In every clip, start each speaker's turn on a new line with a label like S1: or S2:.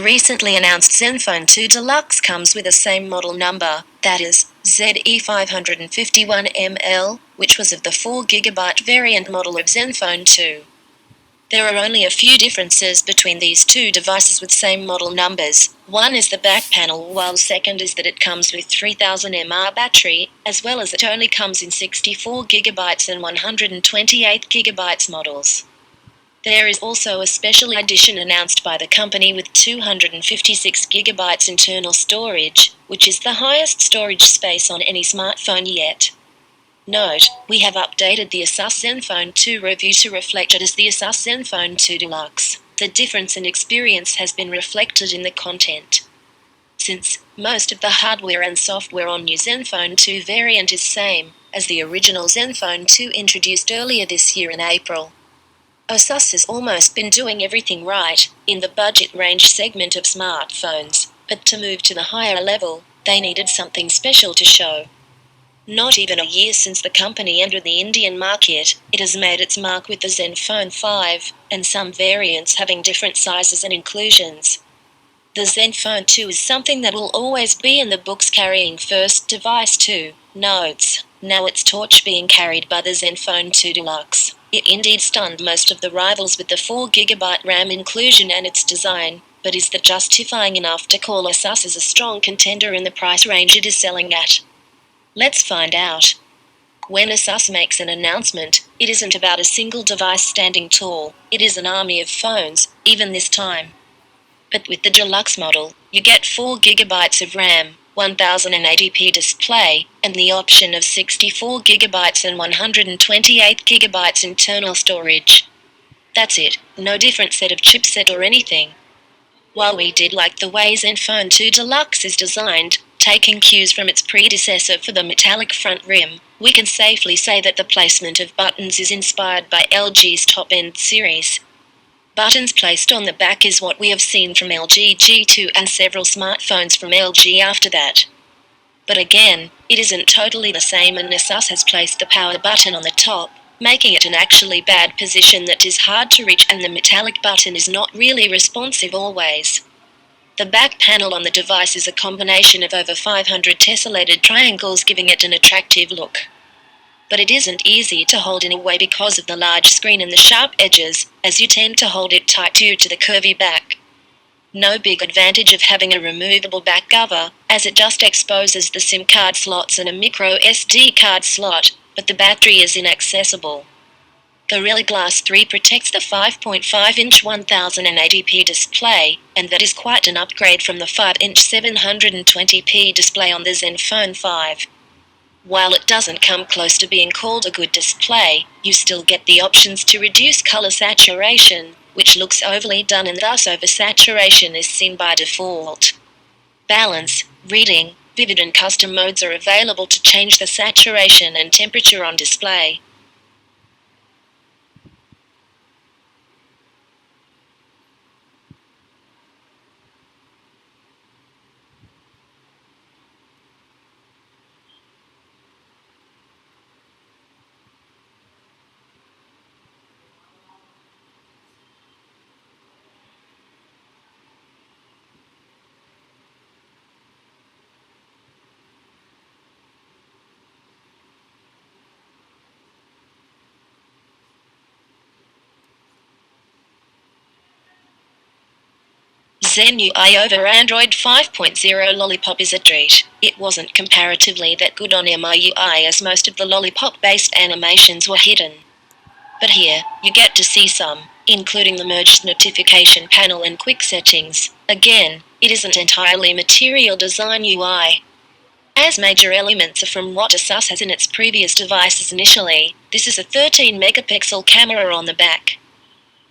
S1: recently announced Zenfone 2 Deluxe comes with the same model number, that is, ZE551ML, which was of the 4GB variant model of Zenfone 2. There are only a few differences between these two devices with same model numbers. One is the back panel, while second is that it comes with 3000 mAh battery, as well as it only comes in 64GB and 128GB models. There is also a special edition announced by the company with 256GB internal storage, which is the highest storage space on any smartphone yet. Note, we have updated the Asus Zenfone 2 review to reflect it as the Asus Zenfone 2 Deluxe. The difference in experience has been reflected in the content. Since most of the hardware and software on new Zenfone 2 variant is same as the original Zenfone 2 introduced earlier this year in April. Asus has almost been doing everything right in the budget range segment of smartphones, but to move to the higher level, they needed something special to show. Not even a year since the company entered the Indian market, it has made its mark with the Zenfone 5, and some variants having different sizes and inclusions. The Zenfone 2 is something that will always be in the books, carrying first device 2 notes. Now its torch being carried by the Zenfone 2 Deluxe. It indeed stunned most of the rivals with the 4GB RAM inclusion and its design, but is that justifying enough to call Asus as a strong contender in the price range it is selling at? Let's find out. When Asus makes an announcement, it isn't about a single device standing tall, it is an army of phones, even this time. But with the Deluxe model, you get 4GB of RAM, 1080p display, and the option of 64GB and 128GB internal storage. That's it, no different set of chipset or anything. While we did like the way Zenfone 2 Deluxe is designed, taking cues from its predecessor for the metallic front rim, we can safely say that the placement of buttons is inspired by LG's top-end series. Buttons placed on the back is what we have seen from LG G2 and several smartphones from LG after that. But again, it isn't totally the same, and Asus has placed the power button on the top, making it an actually bad position that is hard to reach, and the metallic button is not really responsive always. The back panel on the device is a combination of over 500 tessellated triangles, giving it an attractive look. But it isn't easy to hold in a way because of the large screen and the sharp edges, as you tend to hold it tight due to the curvy back. No big advantage of having a removable back cover, as it just exposes the SIM card slots and a micro SD card slot, but the battery is inaccessible. Gorilla Glass 3 protects the 5.5-inch 1080p display, and that is quite an upgrade from the 5-inch 720p display on the Zenfone 5. While it doesn't come close to being called a good display, you still get the options to reduce color saturation, which looks overly done, and thus oversaturation is seen by default. Balance, reading, vivid and custom modes are available to change the saturation and temperature on display. Zen UI over Android 5.0 Lollipop is a treat. It wasn't comparatively that good on MIUI, as most of the Lollipop-based animations were hidden. But here, you get to see some, including the merged notification panel and quick settings. Again, it isn't entirely material design UI. As major elements are from what Asus has in its previous devices initially, this is a 13-megapixel camera on the back,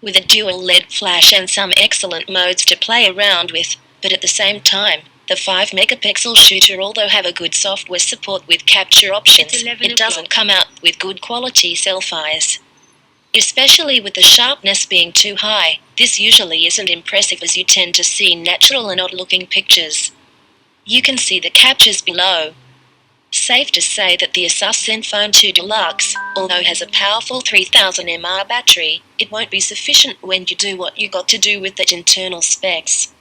S1: with a dual LED flash and some excellent modes to play around with, but at the same time, the 5-megapixel shooter, although have a good software support with capture options, it doesn't come out with good quality selfies. Especially with the sharpness being too high, this usually isn't impressive, as you tend to see natural and odd-looking pictures. You can see the captures below. Safe to say that the Asus Zenfone 2 Deluxe, although has a powerful 3000 mAh battery, it won't be sufficient when you do what you got to do with that internal specs.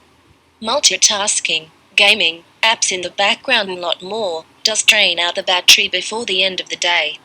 S1: Multitasking, gaming, apps in the background and lot more, does drain out the battery before the end of the day.